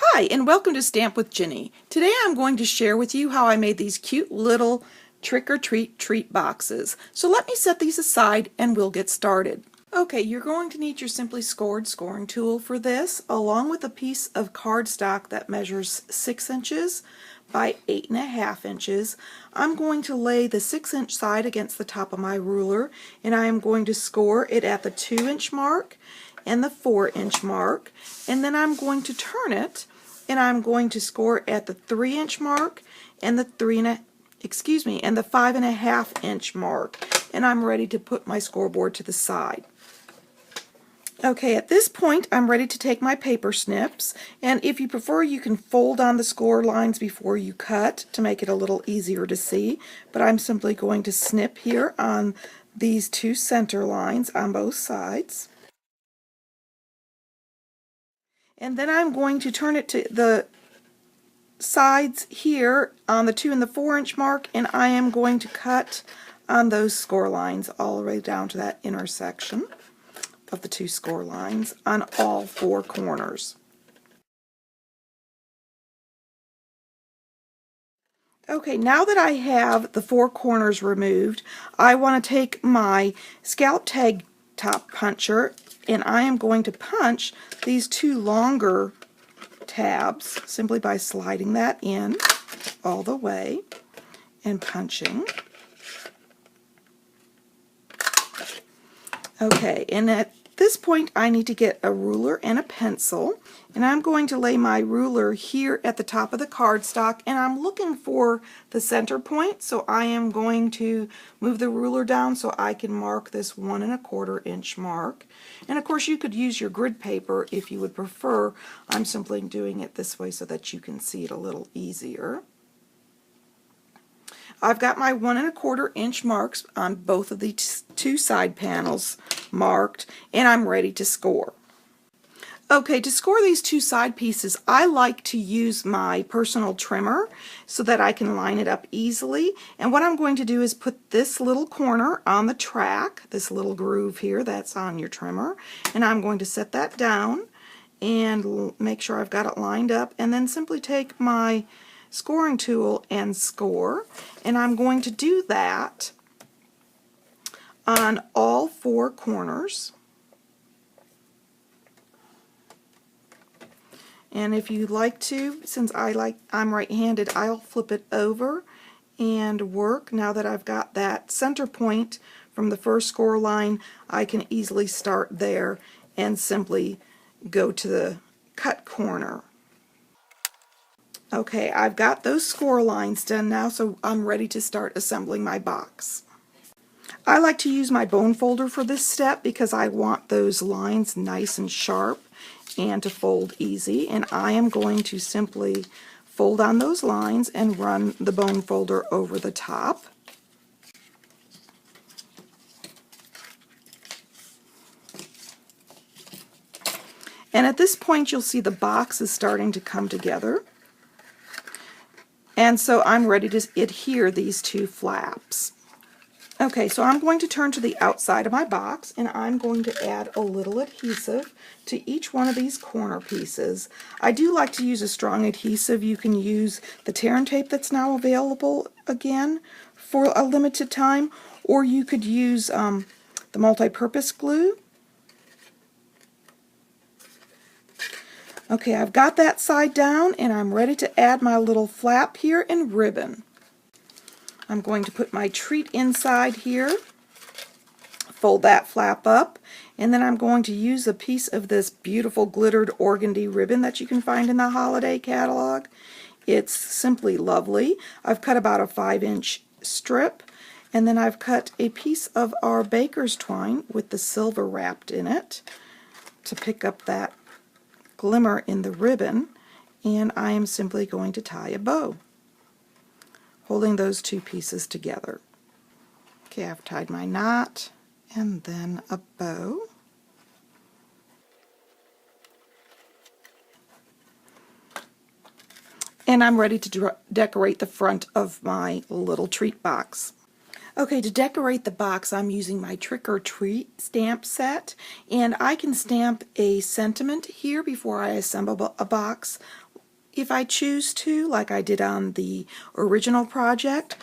Hi, and welcome to Stamp with Ginny. Today I'm going to share with you how I made these cute little trick-or-treat treat boxes. So let me set these aside and we'll get started. Okay, you're going to need your Simply Scored scoring tool for this, along with a piece of cardstock that measures 6 inches by 8.5 inches. I'm going to lay the 6-inch side against the top of my ruler, and I am going to score it at the 2-inch mark and the 4-inch mark, and then I'm going to turn it and I'm going to score at the 3-inch mark and the 5.5-inch mark, and I'm ready to put my scoreboard to the side. Okay, at this point I'm ready to take my paper snips, and if you prefer you can fold on the score lines before you cut to make it a little easier to see, but I'm simply going to snip here on these two center lines on both sides. And then I'm going to turn it to the sides here on the 2 and the 4-inch mark, and I am going to cut on those score lines all the way down to that intersection of the two score lines on all 4 corners. Okay, now that I have the 4 corners removed, I want to take my scallop tag top puncher and I am going to punch these 2 longer tabs simply by sliding that in all the way and punching. Okay, and at this point I need to get a ruler and a pencil, and I'm going to lay my ruler here at the top of the cardstock, and I'm looking for the center point, so I am going to move the ruler down so I can mark this 1 1/4 inch mark. And of course you could use your grid paper if you would prefer. I'm simply doing it this way so that you can see it a little easier. I've got my 1 1/4 inch marks on both of the 2 side panels marked, and I'm ready to score. Okay, to score these 2 side pieces, I like to use my personal trimmer so that I can line it up easily. And what I'm going to do is put this little corner on the track, this little groove here that's on your trimmer, and I'm going to set that down and make sure I've got it lined up, and then simply take my scoring tool and score. And I'm going to do that on all 4 corners. And if you'd like to, since I'm right-handed, I'll flip it over and work. Now that I've got that center point from the first score line, I can easily start there and simply go to the cut corner. Okay, I've got those score lines done now, so I'm ready to start assembling my box. I like to use my bone folder for this step because I want those lines nice and sharp and to fold easy, and I am going to simply fold on those lines and run the bone folder over the top. And at this point you'll see the box is starting to come together, and so I'm ready to adhere these 2 flaps. Okay, so I'm going to turn to the outside of my box, and I'm going to add a little adhesive to each one of these corner pieces. I do like to use a strong adhesive. You can use the tear and tape that's now available again for a limited time, or you could use the multi-purpose glue. Okay, I've got that side down, and I'm ready to add my little flap here and ribbon. I'm going to put my treat inside here, fold that flap up, and then I'm going to use a piece of this beautiful glittered organdy ribbon that you can find in the holiday catalog. It's simply lovely. I've cut about a 5-inch strip, and then I've cut a piece of our baker's twine with the silver wrapped in it to pick up that glimmer in the ribbon, and I am simply going to tie a bow, holding those 2 pieces together. Okay, I've tied my knot and then a bow. And I'm ready to decorate the front of my little treat box. Okay, to decorate the box, I'm using my Trick or Treat stamp set, and I can stamp a sentiment here before I assemble a box if I choose to, like I did on the original project,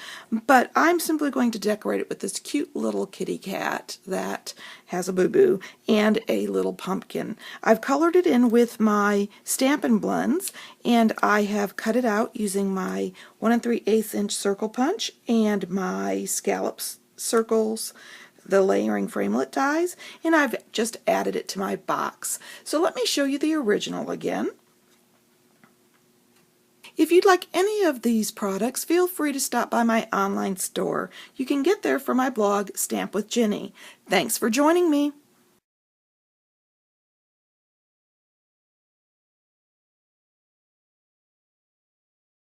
but I'm simply going to decorate it with this cute little kitty cat that has a boo-boo and a little pumpkin. I've colored it in with my Stampin' Blends, and I have cut it out using my 1 3/8 inch circle punch and my scallops circles, the layering framelit dies, and I've just added it to my box. So let me show you the original again. If you'd like any of these products, feel free to stop by my online store. You can get there from my blog, Stamp with Jini. Thanks for joining me.